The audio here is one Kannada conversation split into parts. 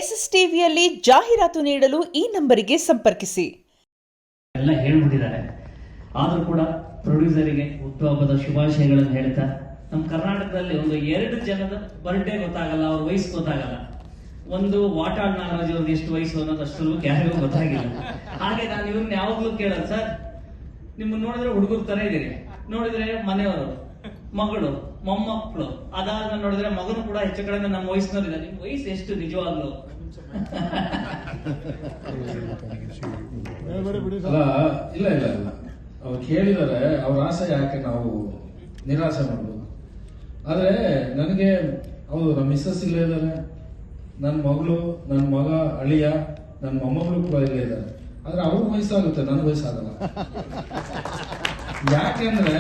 SSTVಯಲ್ಲಿ ಜಾಹೀರಾತು ನೀಡಲು ಈ ನಂಬರಿಗೆ ಸಂಪರ್ಕಿಸಿ. ಎಲ್ಲ ಹೇಳ್ಬಿಟ್ಟಿದ್ದಾರೆ. ಆದ್ರೂ ಕೂಡ ಪ್ರೊಡ್ಯೂಸರಿಗೆ ಹುಟ್ಟುಹಬ್ಬದ ಶುಭಾಶಯಗಳನ್ನು ಹೇಳ್ತಾ, ನಮ್ಮ ಕರ್ನಾಟಕದಲ್ಲಿ ಒಂದು 2 ಜನದ ಬರ್ಡೇ ಗೊತ್ತಾಗಲ್ಲ, ಅವ್ರ ವಯಸ್ಸು ಗೊತ್ತಾಗಲ್ಲ. ಒಂದು ವಾಟಾಳ್ ನಾಗರಾಜ್ ಅವ್ರಿಗೆ ಎಷ್ಟು ವಯಸ್ಸು ಅನ್ನೋದು ಅಷ್ಟು ಯಾರಿಗೂ ಗೊತ್ತಾಗಿಲ್ಲ. ಹಾಗೆ ನಾನು ಇವ್ರನ್ನ ಯಾವಾಗ್ಲೂ ಕೇಳೋದು, ಸರ್ ನಿಮ್ಮನ್ನ ನೋಡಿದ್ರೆ ಹುಡುಗರು ತರ ಇದೀರಿ, ನೋಡಿದ್ರೆ ಮನೆಯವರು, ಮಗಳು, ಮೊಮ್ಮಕ್ಕಳು, ಅದಾದ್ಮೇಲೆ ನೋಡಿದ್ರೆ ಮಗನು ಕೂಡ ಹೆಚ್ಚು ಕಡಿಮೆ ನಮ್ಮ ವಯಸ್ಸಿನವ್ರು ಇದ್ದಾರೆ. ನಿಮ್ ವಯಸ್ಸು ಎಷ್ಟು ನಿಜವಾಗ್ಲು? ಇಲ್ಲ ಇಲ್ಲ ಇಲ್ಲ, ಅವ್ರು ಕೇಳಿದರೆ ಅವ್ರ ಆಸೆ ಯಾಕೆ ನಾವು ನಿರಾಸೆ ಮಾಡ್ಬೋದು. ಆದ್ರೆ ನನಗೆ ಹೌದು, ನಮ್ಮ ಮಿಸ್ಸಸ್ ಇಲ್ಲೇ ಇದ್ದಾರೆ, ನನ್ನ ಮಗಳು, ನನ್ನ ಮಗ, ಅಳಿಯ, ನನ್ನ ಮೊಮ್ಮಗಳು ಕೂಡ ಇಲ್ಲೇ ಇದ್ದಾರೆ. ಆದ್ರೆ ಅವ್ರಿಗೆ ವಯಸ್ಸಾಗುತ್ತೆ, ನನಗೆ ವಯಸ್ಸಾಗಲ್ಲ. ಯಾಕೆಂದ್ರೆ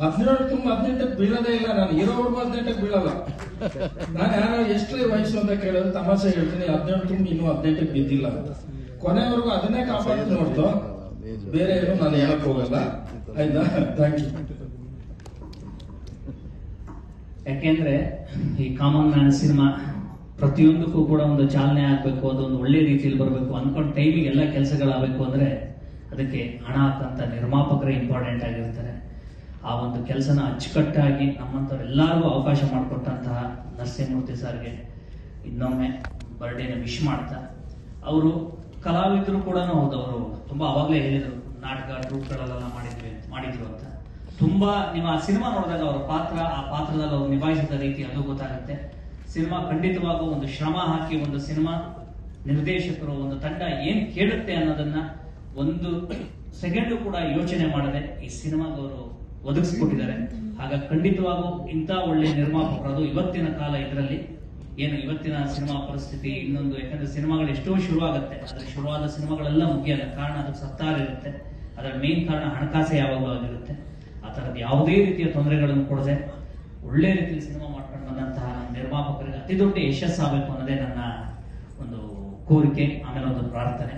17 ತುಂಬ 18 ಬೀಳೋದೇ ಇಲ್ಲ. ನಾನು ಇರೋವರೆಗೂ 18 ಬೀಳಲ್ಲ. ನಾನು ಯಾರೋ ಎಷ್ಟು ವಯಸ್ಸು ಅಂತ ಕೇಳಿದ್ರೆ ತಮಾಷೆ ಹೇಳ್ತೀನಿ, 17 ತುಂಬ ಇನ್ನೂ 18 ಬಿದ್ದಿಲ್ಲ. ಕೊನೆವರೆಗೂ ಅದನ್ನೇ ಕಾಪಾಡಿ ನೋಡ್ತು, ಬೇರೆ ಏನು ನಾನು ಹೇಳಕ್ ಹೋಗಲ್ಲ. ಆಯ್ತಾ? Thank you. ಯಾಕೆಂದ್ರೆ ಈ ಕಾಮನ್ ಮ್ಯಾನ್ ಸಿನಿಮಾ ಪ್ರತಿಯೊಂದಕ್ಕೂ ಕೂಡ ಒಂದು ಚಾಲನೆ ಆಗ್ಬೇಕು, ಅದೊಂದು ಒಳ್ಳೆ ರೀತಿಯಲ್ಲಿ ಬರಬೇಕು, ಅನ್ಕೊಂಡ್ ಟೈಮಿಗೆ ಎಲ್ಲ ಕೆಲಸಗಳಾಗಬೇಕು ಅಂದ್ರೆ ಅದಕ್ಕೆ ಹಣ ಹಾಕಂತ ನಿರ್ಮಾಪಕರೇ ಇಂಪಾರ್ಟೆಂಟ್ ಆಗಿರ್ತಾರೆ. ಆ ಒಂದು ಕೆಲಸನ ಅಚ್ಚುಕಟ್ಟಾಗಿ ನಮ್ಮಂಥವ್ರೆಲ್ಲರಿಗೂ ಅವಕಾಶ ಮಾಡಿಕೊಟ್ಟಂತಹ ನರಸಿಂಹಮೂರ್ತಿ ಸರ್ಗೆ ಇನ್ನೊಮ್ಮೆ ಬರ್ಡೇನ ವಿಶ್ ಮಾಡ್ತಾ, ಅವರು ಕಲಾವಿದರು ಕೂಡ ಹೌದು, ಅವರು ತುಂಬಾ ಅವಾಗಲೇ ಹೇಳಿದ್ರು ನಾಟಕ ಟ್ರೂಪ್ಗಳೆಲ್ಲ ಮಾಡಿದ್ರು ಅಂತ. ತುಂಬಾ ನಿಮ್ಮ ಆ ಸಿನಿಮಾ ನೋಡಿದಾಗ ಅವರ ಪಾತ್ರ, ಆ ಪಾತ್ರದಲ್ಲಿ ಅವರು ನಿಭಾಯಿಸಿದ ರೀತಿ ಅದು ಗೊತ್ತಾಗುತ್ತೆ. ಸಿನಿಮಾ ಖಂಡಿತವಾಗೂ ಒಂದು ಶ್ರಮ ಹಾಕಿ, ಒಂದು ಸಿನಿಮಾ ನಿರ್ದೇಶಕರು, ಒಂದು ತಂಡ ಏನ್ ಕೇಳುತ್ತೆ ಅನ್ನೋದನ್ನ ಒಂದು ಸೆಕೆಂಡ್ ಕೂಡ ಯೋಚನೆ ಮಾಡದೆ ಈ ಸಿನಿಮಾಗೆ ಅವರು ಒದಗಿಸ್ಕೊಟ್ಟಿದ್ದಾರೆ. ಹಾಗಾಗಿ ಖಂಡಿತವಾಗೂ ಇಂಥ ಒಳ್ಳೆ ನಿರ್ಮಾಪಕರು, ಅದು ಇವತ್ತಿನ ಕಾಲ, ಇದರಲ್ಲಿ ಏನು ಇವತ್ತಿನ ಸಿನಿಮಾ ಪರಿಸ್ಥಿತಿ ಇನ್ನೊಂದು, ಯಾಕಂದ್ರೆ ಸಿನಿಮಾಗಳು ಎಷ್ಟೋ ಶುರುವಾಗುತ್ತೆ, ಆದ್ರೆ ಶುರುವಾದ ಸಿನಿಮಾಗಳೆಲ್ಲ ಮುಗಿಯಲ್ಲ. ಕಾರಣ ಅದಕ್ಕೆ ಸತ್ತಾರ ಇರುತ್ತೆ, ಅದರ ಮೇನ್ ಕಾರಣ ಹಣಕಾಸೆ ಯಾವಾಗಲೂ ಆಗಿರುತ್ತೆ. ಆ ತರದ ಯಾವುದೇ ರೀತಿಯ ತೊಂದರೆಗಳನ್ನು ಕೊಡದೆ ಒಳ್ಳೆ ರೀತಿಯಲ್ಲಿ ಸಿನಿಮಾ ಮಾಡ್ಕೊಂಡು ಬಂದಂತಹ ನಿರ್ಮಾಪಕರಿಗೆ ಅತಿ ದೊಡ್ಡ ಯಶಸ್ಸಾಗಬೇಕು ಅನ್ನೋದೇ ನನ್ನ ಒಂದು ಕೋರಿಕೆ, ಆಮೇಲೆ ಒಂದು ಪ್ರಾರ್ಥನೆ.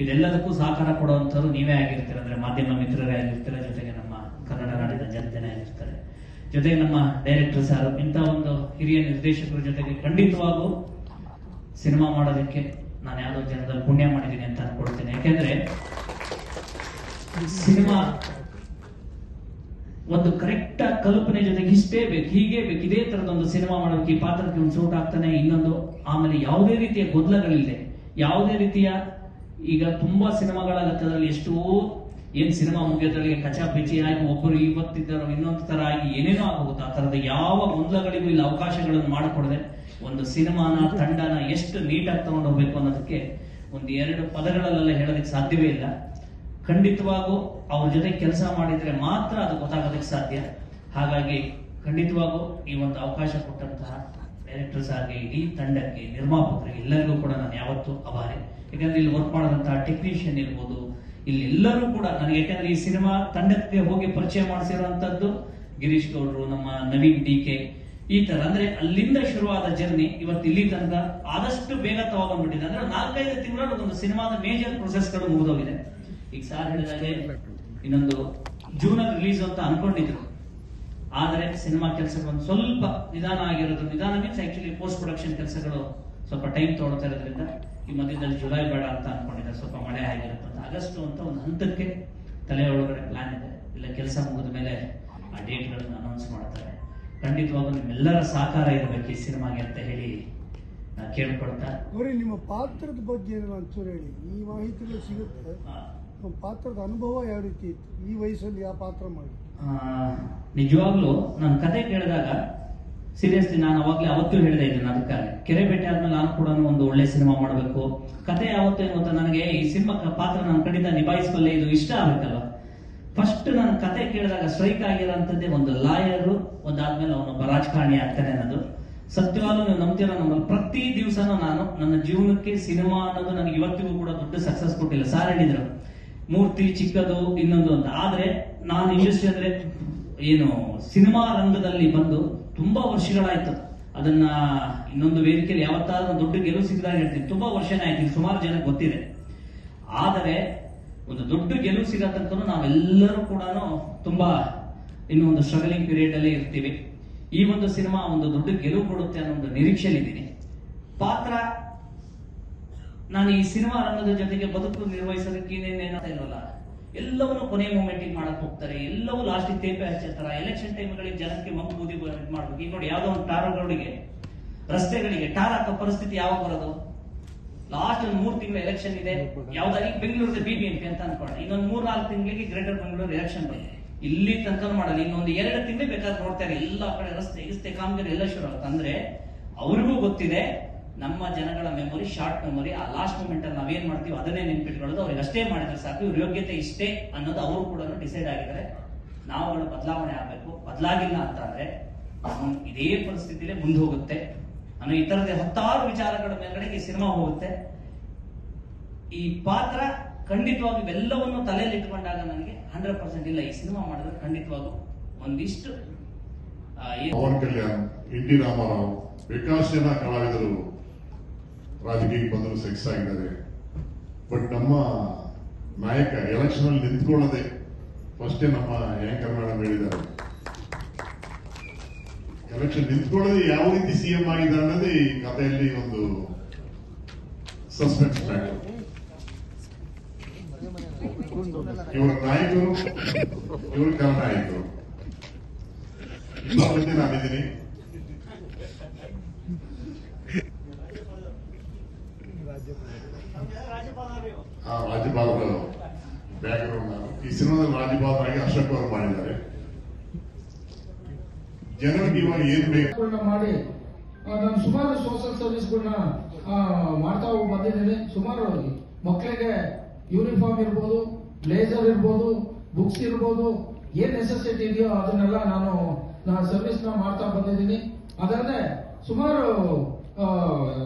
ಇದೆಲ್ಲದಕ್ಕೂ ಸಹಕಾರ ಕೊಡುವಂಥವ್ರು ನೀವೇ ಆಗಿರ್ತೀರ, ಅಂದ್ರೆ ಮಾಧ್ಯಮ ಮಿತ್ರರೇ ಆಗಿರ್ತೀರ, ಜೊತೆಗೆ ನಮ್ಮ ಕನ್ನಡ ನಾಡಿನ ಜನತೆನೇ ಆಗಿರ್ತಾರೆ, ಜೊತೆಗೆ ನಮ್ಮ ಡೈರೆಕ್ಟರ್ ಸರ್, ಇಂಥ ಒಂದು ಹಿರಿಯ ನಿರ್ದೇಶಕರ ಜೊತೆಗೆ ಖಂಡಿತವಾಗೂ ಸಿನಿಮಾ ಮಾಡೋದಕ್ಕೆ ನಾನು ಯಾವುದೋ ಜನದಲ್ಲಿ ಪುಣ್ಯ ಮಾಡಿದ್ದೀನಿ ಅಂತ ಅನ್ಕೊಡ್ತೀನಿ. ಯಾಕೆಂದ್ರೆ ಸಿನಿಮಾ ಒಂದು ಕರೆಕ್ಟ್ ಕಲ್ಪನೆ ಜೊತೆಗೆ ಇಷ್ಟೇ ಬೇಕು, ಹೀಗೆ ಬೇಕು, ಇದೇ ತರದೊಂದು ಸಿನಿಮಾ ಮಾಡೋಕೆ ಈ ಪಾತ್ರಕ್ಕೆ ಒಂದು ಸೂಟ್ ಆಗ್ತಾನೆ, ಇನ್ನೊಂದು, ಆಮೇಲೆ ಯಾವುದೇ ರೀತಿಯ ಗೊಂದಲಗಳಿದೆ, ಯಾವುದೇ ರೀತಿಯ, ಈಗ ತುಂಬಾ ಸಿನಿಮಾಗಳಾಗತ್ತೆ, ಅದರಲ್ಲಿ ಎಷ್ಟೋ ಏನ್ ಸಿನಿಮಾ ಮುಗಿಯೋದ್ರಲ್ಲಿ ಕಚಾ ಪಿಚಿ ಆಗಿ ಒಬ್ಬರು ಇವತ್ತಿದ್ದಾರೋ ಇನ್ನೊಂದು ತರ ಆಗಿ ಏನೇನೋ ಆಗೋಗುತ್ತೆ. ಆ ತರದ ಯಾವ ಗೊಂದಲಗಳಿಗೂ ಇಲ್ಲಿ ಅವಕಾಶಗಳನ್ನು ಮಾಡಿಕೊಡದೆ ಒಂದು ಸಿನಿಮಾನ, ತಂಡನ ಎಷ್ಟು ನೀಟಾಗಿ ತಗೊಂಡು ಹೋಗ್ಬೇಕು ಅನ್ನೋದಕ್ಕೆ ಒಂದು 2 ಪದಗಳಲ್ಲೆಲ್ಲ ಹೇಳೋದಕ್ಕೆ ಸಾಧ್ಯವೇ ಇಲ್ಲ. ಖಂಡಿತವಾಗೂ ಅವ್ರ ಜೊತೆ ಕೆಲಸ ಮಾಡಿದ್ರೆ ಮಾತ್ರ ಅದು ಗೊತ್ತಾಗೋದಕ್ಕೆ ಸಾಧ್ಯ. ಹಾಗಾಗಿ ಖಂಡಿತವಾಗೂ ಈ ಒಂದು ಅವಕಾಶ ಕೊಟ್ಟಂತಹ ಡೈರೆಕ್ಟರ್ಸ್ ಆಗಿ, ಇಡೀ ತಂಡಕ್ಕೆ, ನಿರ್ಮಾಪಕರಿಗೆ ಎಲ್ಲರಿಗೂ ಕೂಡ ನಾನು ಯಾವತ್ತೂ ಆಭಾರಿ. ಯಾಕಂದ್ರೆ ಇಲ್ಲಿ ವರ್ಕ್ ಮಾಡೋದಂತಹ ಟೆಕ್ನಿಷಿಯನ್ ಇರ್ಬೋದು, ಇಲ್ಲಿ ಎಲ್ಲರೂ ಕೂಡ ನನಗೆ, ಯಾಕಂದ್ರೆ ಈ ಸಿನಿಮಾ ತಂಡಕ್ಕೆ ಹೋಗಿ ಪರಿಚಯ ಮಾಡಿಸಿರುವಂತದ್ದು ಗಿರೀಶ್ ಗೌಡ್ರು, ನಮ್ಮ ನವೀನ್ DK, ಈ ತರ, ಅಂದ್ರೆ ಅಲ್ಲಿಂದ ಶುರುವಾದ ಜರ್ನಿ ಇವತ್ತು ಇಲ್ಲಿ ತನಕ ಆದಷ್ಟು ಬೇಗ ತಗೊಂಡ್ಬಿಟ್ಟಿದೆ. ಅಂದ್ರೆ 4-5 ತಿಂಗಳಲ್ಲಿ ಒಂದು ಸಿನಿಮಾದ ಮೇಜರ್ ಪ್ರೊಸೆಸ್ಗಳು ಮುಗಿದೋಗಿದೆ. ಈಗ ಸಾರ್ ಹೇಳಿದಾಗೆ ಇನ್ನೊಂದು ಜೂನಲ್ಲಿ ರಿಲೀಸ್ ಅಂತ ಅನ್ಕೊಂಡಿದ್ರು, ಆದ್ರೆ ಸಿನಿಮಾ ಕೆಲಸಗಳು ಒಂದು ಸ್ವಲ್ಪ ನಿಧಾನ ಆಗಿರೋದು. ನಿಧಾನ ಮೀನ್ಸ್ ಆಕ್ಚುಲಿ ಪೋಸ್ಟ್ ಪ್ರೊಡಕ್ಷನ್ ಕೆಲಸಗಳು ಸ್ವಲ್ಪ ಟೈಮ್ ತಗೊಳ್ತಾ ಇರೋದ್ರಿಂದ ಈ ಮಧ್ಯದಲ್ಲಿ ಜುಲೈ ಬೇಡ ಅಂತ ಅನ್ಕೊಂಡಿದ್ದಾರೆ, ಸ್ವಲ್ಪ ಮಳೆ ಆಗಿರುತ್ತೆ ಅಂತ. ಆಗಸ್ಟ್ ಅಂತ ಒಂದು ಹಂತಕ್ಕೆ ತಲೆ ಒಳಗಡೆ ಪ್ಲಾನ್ ಇದೆ, ಇಲ್ಲ ಕೆಲಸ ಮುಗಿದ ಮೇಲೆ ಆ ಡೇಟ್ಗಳನ್ನು ಅನೌನ್ಸ್ ಮಾಡ್ತಾರೆ. ಖಂಡಿತವಾಗೂ ನಿಮ್ಮೆಲ್ಲರ ಸಹಕಾರ ಇರಬೇಕು ಈ ಸಿನಿಮಾಗೆ ಅಂತ ಹೇಳಿ ಕೇಳ್ಕೊಳ್ತಾ, ನಿಮ್ಮ ಪಾತ್ರದ ಬಗ್ಗೆ ಒಂಚೂರು ಹೇಳಿ. ಈ ಮಾಹಿತಿಗಳು ಸಿಗುತ್ತೆ, ನಿಮ್ಮ ಪಾತ್ರದ ಅನುಭವ ಯಾವ ರೀತಿ ಇತ್ತು, ಈ ವಯಸ್ಸಲ್ಲಿ ಯಾವ ಪಾತ್ರ ಮಾಡಿ? ನಿಜವಾಗ್ಲೂ ನನ್ನ ಕತೆ ಕೇಳಿದಾಗ ಸೀರಿಯಸ್ಲಿ ನಾನು ಅವತ್ತು ಹೇಳಿದೆ ಇದನ್ನ. ಅದಕ್ಕೆ ಕೆರೆ ಭೇಟಿ ಆದ್ಮೇಲೆ ನಾನು ಕೂಡ ಒಂದು ಒಳ್ಳೆ ಸಿನಿಮಾ ಮಾಡಬೇಕು, ಕತೆ ಯಾವತ್ತೂ ಏನು ಗೊತ್ತಾ, ನನಗೆ ಈ ಸಿನಿಮಾ ಪಾತ್ರ ನನ್ನ ಕಡೆಯಿಂದ ನಿಭಾಯಿಸಬಲ್ಲೆ, ಇದು ಇಷ್ಟ ಆಗ್ಬೇಕಲ್ವ. ಫಸ್ಟ್ ನನ್ನ ಕತೆ ಕೇಳಿದಾಗ ಸ್ಟ್ರೈಕ್ ಆಗಿರೋಂಥದ್ದೇ ಒಂದು ಲಾಯರು, ಒಂದಾದ್ಮೇಲೆ ಅವನೊಬ್ಬ ರಾಜಕಾರಣಿ ಆಗ್ತಾನೆ ಅನ್ನೋದು. ಸತ್ಯವಾಗ್ಲೂ ನೀವು ನಂಬ್ತೀರಾ, ನಮ್ಮಲ್ಲಿ ಪ್ರತಿ ದಿವಸನೂ ನಾನು ನನ್ನ ಜೀವನಕ್ಕೆ ಸಿನಿಮಾ ಅನ್ನೋದು ನನಗೆ ಇವತ್ತಿಗೂ ಕೂಡ ದೊಡ್ಡ ಸಕ್ಸಸ್ ಕೊಟ್ಟಿಲ್ಲ. ಸಾರ್ ಹೇಳಿದ್ರು ಮೂರ್ತಿ ಚಿಕ್ಕದು ಇನ್ನೊಂದು ಅಂತ, ಆದ್ರೆ ನಾನು ಇಂಡಸ್ಟ್ರಿ ಅಂದ್ರೆ ಏನು ಸಿನಿಮಾ ರಂಗದಲ್ಲಿ ಬಂದು ತುಂಬಾ ವರ್ಷಗಳಾಯ್ತು. ಅದನ್ನ ಇನ್ನೊಂದು ವೇದಿಕೆಯಲ್ಲಿ ಯಾವತ್ತಾದ್ರೂ ದೊಡ್ಡ ಗೆಲುವು ಸಿಗದಾಗ ಹೇಳ್ತೀನಿ, ತುಂಬಾ ವರ್ಷನೇ ಆಯ್ತು, ಸುಮಾರು ಜನಕ್ಕೆ ಗೊತ್ತಿದೆ. ಆದರೆ ಒಂದು ದೊಡ್ಡ ಗೆಲುವು ಸಿಗೋ ತನಕ ನಾವೆಲ್ಲರೂ ಕೂಡ ತುಂಬಾ ಇನ್ನು ಒಂದು ಸ್ಟ್ರಗಲಿಂಗ್ ಪೀರಿಯಡ್ ಅಲ್ಲೇ ಇರ್ತೀವಿ. ಈ ಒಂದು ಸಿನಿಮಾ ಒಂದು ದೊಡ್ಡ ಗೆಲುವು ಕೊಡುತ್ತೆ ಅನ್ನೋ ಒಂದು ನಿರೀಕ್ಷೆಯಲ್ಲಿದ್ದೀನಿ. ಪಾತ್ರ ನಾನು ಈ ಸಿನಿಮಾ ರಂಗದ ಜೊತೆಗೆ ಬದುಕು ನಿರ್ವಹಿಸೋದಕ್ಕೆ ಇನ್ನೇನೇನೋ ಇಲ್ವಲ್ಲ, ಎಲ್ಲವನ್ನು ಕೊನೆ ಮೂಮೆಂಟಿಗೆ ಮಾಡಕ್ ಹೋಗ್ತಾರೆ, ಎಲ್ಲವೂ ಲಾಸ್ಟಿಗೆ ತೇಪೆ ಹಚ್ಚಿರ್ತಾರೆ. ಎಲೆಕ್ಷನ್ ಟೈಮ್ಗಳಿಗೆ ಜನಕ್ಕೆ ಮಗು ಬೂದಿ ಮಾಡ್ಬೇಕು. ಈಗ ನೋಡಿ, ಯಾವ್ದೋ ಒಂದು ಟಾರ್ಗಳಿಗೆ ರಸ್ತೆಗಳಿಗೆ ಟಾರ್ ಹಾಕೋ ಪರಿಸ್ಥಿತಿ ಯಾವಾಗ ಬರೋದು? ಲಾಸ್ಟ್ ಒಂದು 3 ತಿಂಗಳ ಎಲೆಕ್ಷನ್ ಇದೆ. ಯಾವ್ದಾಗಿ ಬೆಂಗಳೂರದ BBMP ಅಂತ ಅನ್ಕೊಳ್ಳೋಣ, ಇನ್ನೊಂದು 3-4 ತಿಂಗಳಿಗೆ ಗ್ರೇಟರ್ ಬೆಂಗಳೂರು ಎಲೆಕ್ಷನ್ ಬರುತ್ತೆ. ಇಲ್ಲಿ ತನಕ ಮಾಡಲ್ಲ, ಇನ್ನೊಂದು 2 ತಿಂಗಳು ಬೇಕಾದ್ರೆ ನೋಡ್ತಾರೆ, ಎಲ್ಲಾ ಕಡೆ ರಸ್ತೆ ಕಾಮಗಾರಿ ಎಲ್ಲ ಶುರು ಆಗುತ್ತೆ. ಅಂದ್ರೆ ಅವ್ರಿಗೂ ಗೊತ್ತಿದೆ ನಮ್ಮ ಜನಗಳ ಮೆಮೊರಿ ಶಾರ್ಟ್ ಮೆಮೊರಿ. ಆ ಲಾಸ್ಟ್ ಮೂಮೆಂಟ್ ಅಲ್ಲಿ ನಾವೇನ್ ಮಾಡ್ತೀವಿ ಅದನ್ನೇ ನೆನ್ಪಿಟ್ಕೊಳ್ಳೋದು. ಅವ್ರಿಗೆ ಅಷ್ಟೇ ಮಾಡಿದ್ರೆ ಸಾಕು, ಇವ್ರ ಯೋಗ್ಯತೆ ಇಷ್ಟೇ ಅನ್ನೋದು ಅವರು ಕೂಡ ಡಿಸೈಡ್ ಆಗಿದ್ದಾರೆ. ನಾವುಗಳು ಬದಲಾವಣೆ ಆಗ್ಬೇಕು. ಬದಲಾಗಿಲ್ಲ ಅಂತ ಅಂದ್ರೆ ಇದೇ ಪರಿಸ್ಥಿತಿಲೇ ಮುಂದೆ ಹೋಗುತ್ತೆ ಅನ್ನೋ ಈ ತರದ 10 ವಿಚಾರಗಳ ಮೇಲ್ಗಡೆ ಈ ಸಿನಿಮಾ ಹೋಗುತ್ತೆ. ಈ ಪಾತ್ರ ಖಂಡಿತವಾಗಿ ಇವೆಲ್ಲವನ್ನು ತಲೆಯಲ್ಲಿ ಇಟ್ಕೊಂಡಾಗ ನನಗೆ 100% ಇಲ್ಲ, ಈ ಸಿನಿಮಾ ಮಾಡಿದ್ರೆ ಖಂಡಿತವಾಗೂ ಒಂದಿಷ್ಟು ಪವನ್ ಕಲ್ಯಾಣ್, NT ರಾಮಾರಾವ್, ಬೇಕಾಷ್ಟು ಜನ ಕಲಾವಿದರು ರಾಜಕೀಯಕ್ಕೆ ಬಂದರು, ಸಕ್ಸಸ್ ಆಗಿದ್ದಾರೆ. ಬಟ್ ನಮ್ಮ ನಾಯಕ ಎಲೆಕ್ಷನ್ ಅಲ್ಲಿ ನಿಂತ್ಕೊಳ್ಳದೆ ಫಸ್ಟೇ ನಮ್ಮ ಆಂಕರ್ ಮೇಡಮ್ ಹೇಳಿದ್ದಾರೆ, ಎಲೆಕ್ಷನ್ ನಿಂತ್ಕೊಳ್ಳದೆ ಯಾವ ರೀತಿ CM ಆಗಿದೆ ಅನ್ನೋದೇ ಈ ಕಥೆಯಲ್ಲಿ ಒಂದು ಸಸ್ಪೆನ್ಸ್ ಫ್ಯಾಕ್ಟರ್. ಇವರ ನಾಯಕರು, ಇವರು ಖಳನಾಯಕರು. ಇನ್ನೊಂದು ನಾನಿದ್ದೀನಿ, ರಾಜ್ಯಪಾಲರ ಬ್ಯಾಕ್ಗ್ರೌಂಡ್. ಈ ಸಿನಿಮಾದಲ್ಲಿ ರಾಜ್ಯಪಾಲರಾಗಿ ಅಶೋಕ್ ಅವರು ಮಾಡಿದ್ದಾರೆ. ಜನರಿಗೆ ಇವಾಗ ಏನ್ ಬೇಕು ಮಾಡಿ ನಾನು ಸುಮಾರು ಸೋಷಿಯಲ್ ಸರ್ವಿಸ್ಗಳನ್ನ ಮಾಡ್ತಾ ಬಂದಿದ್ದೀನಿ. ಸುಮಾರು ಮಕ್ಕಳಿಗೆ ಯೂನಿಫಾರ್ಮ್ ಇರ್ಬೋದು, ಬ್ಲೇಸರ್ ಇರ್ಬೋದು, ಬುಕ್ಸ್ ಇರ್ಬೋದು, ಏನ್ ನೆಸೆಸಿಟಿ ಇದೆಯೋ ಅದನ್ನೆಲ್ಲ ನಾನು ಸರ್ವಿಸ್ ಮಾಡ್ತಾ ಬಂದಿದ್ದೀನಿ. ಅದಲ್ಲದೆ ಸುಮಾರು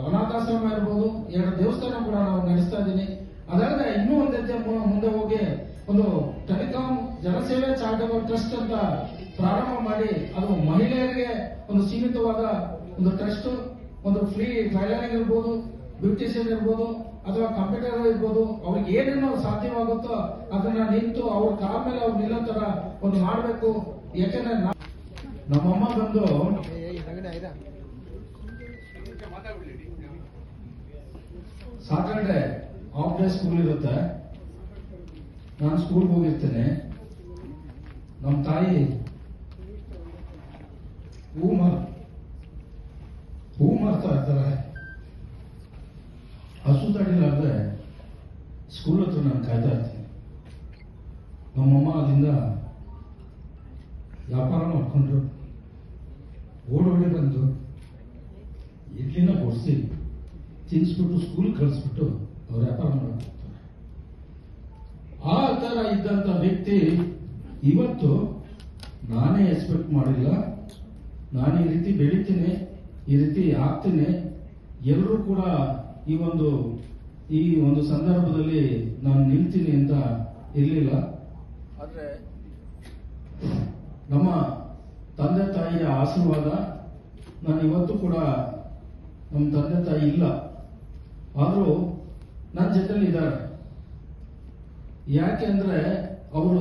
ಅನಾಥಾಶ್ರಮ ಇರ್ಬೋದು, 2 ದೇವಸ್ಥಾನ ಕೂಡ ನಾವು ನಡೆಸ್ತಾ ಇದ್ದೀನಿ. ಅದಲ್ಲದೆ ಇನ್ನೂ ಒಂದು ಹೆಜ್ಜೆ ಮುಂದೆ ಹೋಗಿ ಒಂದು ಟೆಲಿಕಾಂ ಜನಸೇವೆ ಚಾರಿಟಬಲ್ ಟ್ರಸ್ಟ್ ಅಂತ ಪ್ರಾರಂಭ ಮಾಡಿ, ಅದು ಮಹಿಳೆಯರಿಗೆ ಒಂದು ಸೀಮಿತವಾದ ಒಂದು ಟ್ರಸ್ಟ್, ಒಂದು ಫ್ರೀ ಟೈಲರಿಂಗ್ ಇರ್ಬೋದು, ಬ್ಯೂಟಿಷಿಯನ್ ಇರ್ಬೋದು, ಅಥವಾ ಕಂಪ್ಯೂಟರ್ ಇರ್ಬೋದು, ಅವ್ರಿಗೆ ಏನೇನೋ ಸಾಧ್ಯವಾಗುತ್ತೋ ಅದನ್ನ ನಿಂತು ಅವ್ರ ಕಾಲ ಮೇಲೆ ಅವ್ರು ನಿಲ್ಲೋ ತರ ಒಂದು ಮಾಡಬೇಕು. ಯಾಕಂದ್ರೆ ನಮ್ಮಮ್ಮ ಬಂದು ಸಾಟರ್ಡೆ ಹಾಫ್ ಡೇ ಸ್ಕೂಲ್ ಇರುತ್ತೆ, ನಾನು ಸ್ಕೂಲ್ಗೆ ಹೋಗಿರ್ತೇನೆ. ನಮ್ಮ ತಾಯಿ ಹೂ ಮಾರ್ತಾ ಇರ್ತಾರೆ. ಹಸು ತಡಿಲಾರ್ದೆ ಸ್ಕೂಲ್ ಹತ್ರ ನಾನು ಕಾಯ್ತಾ ಇರ್ತೀನಿ. ನಮ್ಮಮ್ಮ ಅಲ್ಲಿಂದ ವ್ಯಾಪಾರ ಮಾಡ್ಕೊಂಡ್ರು, ಓಡೋಡಿ ಬಂದು ಇಡ್ಲಿನ ಕೊಡಿಸಿ ತಿನ್ಸ್ಬಿಟ್ಟು ಸ್ಕೂಲ್ ಕಳಿಸ್ಬಿಟ್ಟು ಅವ್ರು ವ್ಯಾಪಾರ ಮಾಡ್ತಾರೆ. ಆ ತರ ಇದ್ದಂತ ವ್ಯಕ್ತಿ ಇವತ್ತು ನಾನೇ ಎಕ್ಸ್ಪೆಕ್ಟ್ ಮಾಡಿಲ್ಲ, ನಾನು ಈ ರೀತಿ ಬೆಳಿತೀನಿ, ಈ ರೀತಿ ಆಗ್ತೀನಿ, ಎಲ್ಲರೂ ಕೂಡ ಈ ಒಂದು ಸಂದರ್ಭದಲ್ಲಿ ನಾನು ನಿಲ್ತೀನಿ ಅಂತ ಇರಲಿಲ್ಲ. ಆದ್ರೆ ನಮ್ಮ ತಂದೆ ತಾಯಿಯ ಆಶೀರ್ವಾದ, ನಾನು ಇವತ್ತು ಕೂಡ ನಮ್ಮ ತಂದೆ ತಾಯಿ ಇಲ್ಲ, ಆದರೂ ನನ್ನ ಜೊತೆಲಿ ಇದ್ದಾರೆ. ಯಾಕೆ ಅಂದ್ರೆ ಅವರು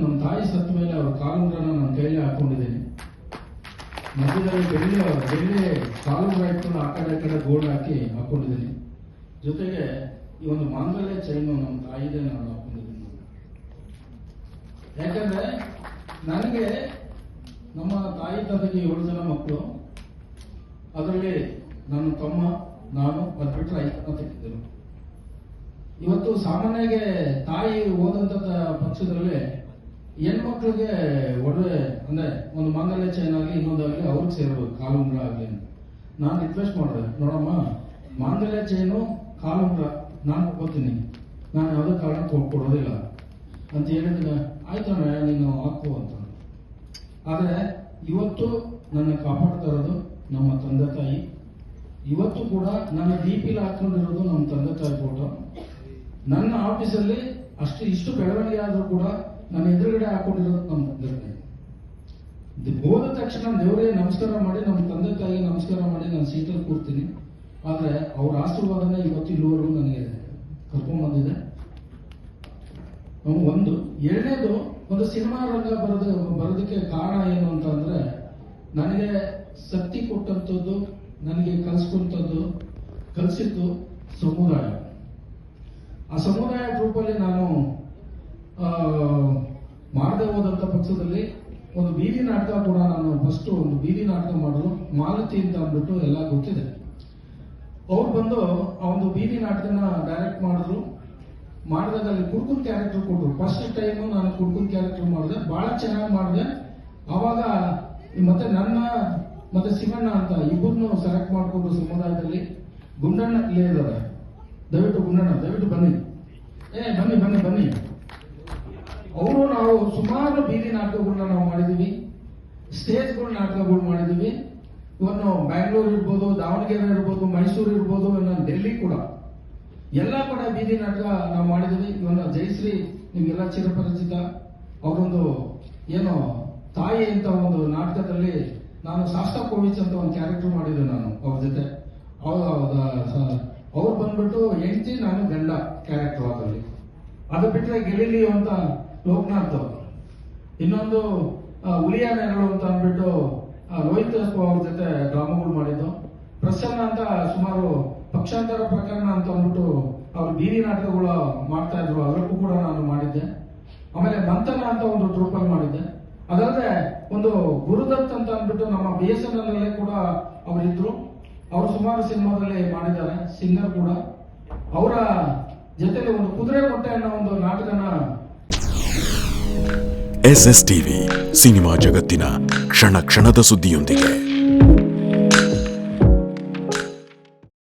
ನಮ್ಮ ತಾಯಿ ಸತ್ತ ಮೇಲೆ ಅವ್ರ ಕಾಲುಂಗ್ರನ ನನ್ನ ಕೈಲಿ ಹಾಕೊಂಡಿದ್ದೀನಿ. ಮಧ್ಯದಲ್ಲಿ ಬೆಳ್ಳಿ ಕಾಲುಂಗ್ರ ಇಟ್ಕೊಂಡು ಆ ಕಡೆ ಗೋಲ್ಡ್ ಹಾಕಿ ಹಾಕೊಂಡಿದ್ದೀನಿ. ಜೊತೆಗೆ ಈ ಒಂದು ಮಾಂಗಲ್ಯ ಚೈನು ನಮ್ಮ ತಾಯಿದೆ ನಾನು ಹಾಕೊಂಡಿದ್ದೀನಿ. ಯಾಕಂದ್ರೆ ನನಗೆ ನಮ್ಮ ತಾಯಿ ತಂದೆಗೆ 7 ಜನ ಮಕ್ಕಳು, ಅದರಲ್ಲಿ ನನ್ನ ತಮ್ಮ, ನಾನು ಅದು ಬಿಟ್ಟರೆ 5 ಜನ ತೆಗೆದಿದ್ದರು. ಇವತ್ತು ಸಾಮಾನ್ಯಗೆ ತಾಯಿ ಓದಂತ ಪಕ್ಷದಲ್ಲಿ ಹೆಣ್ಮಕ್ಳಿಗೆ ಒಡವೆ ಅಂದ್ರೆ ಒಂದು ಮಾಂಗಲ್ಯ ಚೈನ್ ಆಗಲಿ ಇನ್ನೊಂದಾಗಲಿ ಅವ್ರಿಗೆ ಸೇರ್ಬೇಕು, ಕಾಲುಂಗ್ರ ಆಗಲಿ ಅಂತ ನಾನು ರಿಕ್ವೆಸ್ಟ್ ಮಾಡಿದೆ. ನೋಡಮ್ಮ, ಮಾಂಗಲ್ಯ ಚೈನು ಕಾಲುಂಗ್ರ ನಾನು ಕೊಡ್ತೀನಿ, ನಾನು ಯಾವುದೇ ಕಾರಣಕ್ಕೆ ಕೊಡೋದಿಲ್ಲ ಅಂತ ಹೇಳಿದ್ರೆ, ಆಯ್ತಣ್ಣ ನೀನು ಹಾಕು ಅಂತ. ಆದ್ರೆ ಇವತ್ತು ನನ್ನ ಕಾಪಾಡ್ತಾ ಇರೋದು ನಮ್ಮ ತಂದೆ ತಾಯಿ. ಇವತ್ತು ಕೂಡ ನನ್ನ DP ಹಾಕೊಂಡಿರೋದು ನಮ್ಮ ತಂದೆ ತಾಯಿ ಫೋಟೋ. ನನ್ನ ಆಫೀಸಲ್ಲಿ ಇಷ್ಟು ಬೆಳವಣಿಗೆ ಆದ್ರೂ ಕೂಡ ನನ್ನ ಎದುರುಗಡೆ ಹಾಕೊಂಡಿರೋದು ನಮ್ಮ ತಂದೆ ತಾಯಿ. ಹೋದ ತಕ್ಷಣ ದೇವರಿಗೆ ನಮಸ್ಕಾರ ಮಾಡಿ, ನಮ್ಮ ತಂದೆ ತಾಯಿಗೆ ನಮಸ್ಕಾರ ಮಾಡಿ ನಾನು ಸೀಟಲ್ಲಿ ಕೂರ್ತೀನಿ. ಆದ್ರೆ ಅವ್ರ ಆಶೀರ್ವಾದನೆ ಇವತ್ತು ಇಲ್ಲಿವರೆಗೂ ನನಗೆ ಕರ್ಕೊಂಡ್ ಬಂದಿದೆ. ಎರಡನೇದು, ಒಂದು ಸಿನಿಮಾ ರಂಗ ಬರೋದಕ್ಕೆ ಕಾರಣ ಏನು ಅಂತ ಅಂದ್ರೆ, ನನಗೆ ಶಕ್ತಿ ಕೊಟ್ಟಂಥದ್ದು, ನನಗೆ ಕಲಿಸಿದ್ದು ಸಮುದಾಯ. ಆ ಸಮುದಾಯ ಗ್ರೂಪಲ್ಲಿ ನಾನು ಮಾಡದೆ ಹೋದಂಥ ಪಕ್ಷದಲ್ಲಿ ಒಂದು ಬೀದಿ ನಾಟಕ ಕೂಡ ನಾನು ಫಸ್ಟ್ ಒಂದು ಬೀದಿ ನಾಟಕ ಮಾಡಲು ಮಾಲತಿ ಅಂತ ಅಂದ್ಬಿಟ್ಟು ಎಲ್ಲ ಗೊತ್ತಿದೆ. ಅವ್ರು ಬಂದು ಆ ಒಂದು ಬೀದಿ ನಾಟಕನ ಡೈರೆಕ್ಟ್ ಮಾಡಿದ್ರು. ಮಾಡಿದಾಗ ಅಲ್ಲಿ ಕುಡ್ಕುನ್ ಕ್ಯಾರೆಕ್ಟರ್ ಕೊಟ್ಟರು. ಫಸ್ಟ್ ಟೈಮು ನಾನು ಕುಡ್ಕುನ್ ಕ್ಯಾರೆಕ್ಟರ್ ಮಾಡಿದೆ, ಬಹಳ ಚೆನ್ನಾಗಿ ಮಾಡಿದೆ. ಆವಾಗ ಮತ್ತೆ ನನ್ನ ಮತ್ತೆ ಶಿವಣ್ಣ ಅಂತ ಇಬ್ಬರನ್ನು ಸೆಲೆಕ್ಟ್ ಮಾಡಿಕೊಂಡು ಸಮುದಾಯದಲ್ಲಿ ಗುಂಡಣ್ಣ ಇಲ್ಲೇ ಇದ್ದಾರೆ, ದಯವಿಟ್ಟು ಗುಂಡಣ್ಣ ದಯವಿಟ್ಟು ಬನ್ನಿ, ಬನ್ನಿ ಬನ್ನಿ ಬನ್ನಿ. ಅವರು ನಾವು ಸುಮಾರು ಬೀದಿ ನಾಟಕಗಳನ್ನ ನಾವು ಮಾಡಿದೀವಿ, ಸ್ಟೇಜ್ಗಳ ನಾಟಕಗಳು ಮಾಡಿದೀವಿ. ಇವನ್ನು ಬ್ಯಾಂಗ್ಳೂರ್ ಇರ್ಬೋದು, ದಾವಣಗೆರೆ ಇರ್ಬೋದು, ಮೈಸೂರು ಇರ್ಬೋದು, ಇನ್ನು ಡೆಲ್ಲಿ ಕೂಡ ಎಲ್ಲ ಕಡೆ ಬೀದಿ ನಾಟಕ ನಾವು ಮಾಡಿದೀವಿ. ಇವನ್ನ ಜಯಶ್ರೀ ನಿಮ್ಗೆಲ್ಲ ಚಿರಪರಿಚಿತ. ಅವರೊಂದು ಏನು ತಾಯಿ ಅಂತ ಒಂದು ನಾಟಕದಲ್ಲಿ ನಾನು ಶಾಸ್ತ್ರ ಕೋವಿಚ್ ಅಂತ ಒಂದು ಕ್ಯಾರೆಕ್ಟರ್ ಮಾಡಿದ್ದೆ ನಾನು ಅವ್ರ ಜೊತೆ. ಅವ್ರು ಬಂದ್ಬಿಟ್ಟು ಹೆಂಡತಿ, ನಾನು ಗಂಡ ಕ್ಯಾರೆಕ್ಟರ್ ಅದರಲ್ಲಿ. ಅದು ಬಿಟ್ಟರೆ ಗೆಲಿಲಿ ಅಂತ ಲೋಕನಾಥ್, ಇನ್ನೊಂದು ಹುಲಿಯ ನೆರಳು ಅಂತ ಅಂದ್ಬಿಟ್ಟು ರೋಹಿತ್ ಅವ್ರ ಜೊತೆ ಡ್ರಾಮಾಗಳು ಮಾಡಿದ್ದು. ಪ್ರಸನ್ನ ಅಂತ ಸುಮಾರು ಪಕ್ಷಾಂತರ ಪ್ರಕರಣ ಅಂತ ಅಂದ್ಬಿಟ್ಟು ಅವ್ರು ಬೀದಿ ನಾಟಕಗಳು ಮಾಡ್ತಾ ಇದ್ರು, ಅದಕ್ಕೂ ಕೂಡ ನಾನು ಮಾಡಿದ್ದೆ. ಆಮೇಲೆ ಮಂಥನ ಅಂತ ಒಂದು ಟ್ರೂಪಲ್ಲಿ ಮಾಡಿದ್ದೆ. ಅದಲ್ಲದೆ ಒಂದು ಗುರುದತ್ ಅಂತ ಅಂದ್ಬಿಟ್ಟು ನಮ್ಮ BSNL ಅಲ್ಲೇ ಕೂಡ ಅವರಿದ್ರು. ಅವರು ಸುಮಾರು ಸಿನಿಮಾದಲ್ಲಿ ಮಾಡಿದ್ದಾರೆ, ಸಿಂಗರ್ ಕೂಡ. ಅವರ ಜೊತೆಲಿ ಒಂದು ಕುದುರೆ ಕೊಟ್ಟೆ ಅನ್ನೋ ಒಂದು ನಾಟಕನ. SSTV ಸಿನಿಮಾ ಜಗತ್ತಿನ ಕ್ಷಣ ಕ್ಷಣದ ಸುದ್ದಿಯೊಂದಿಗೆ.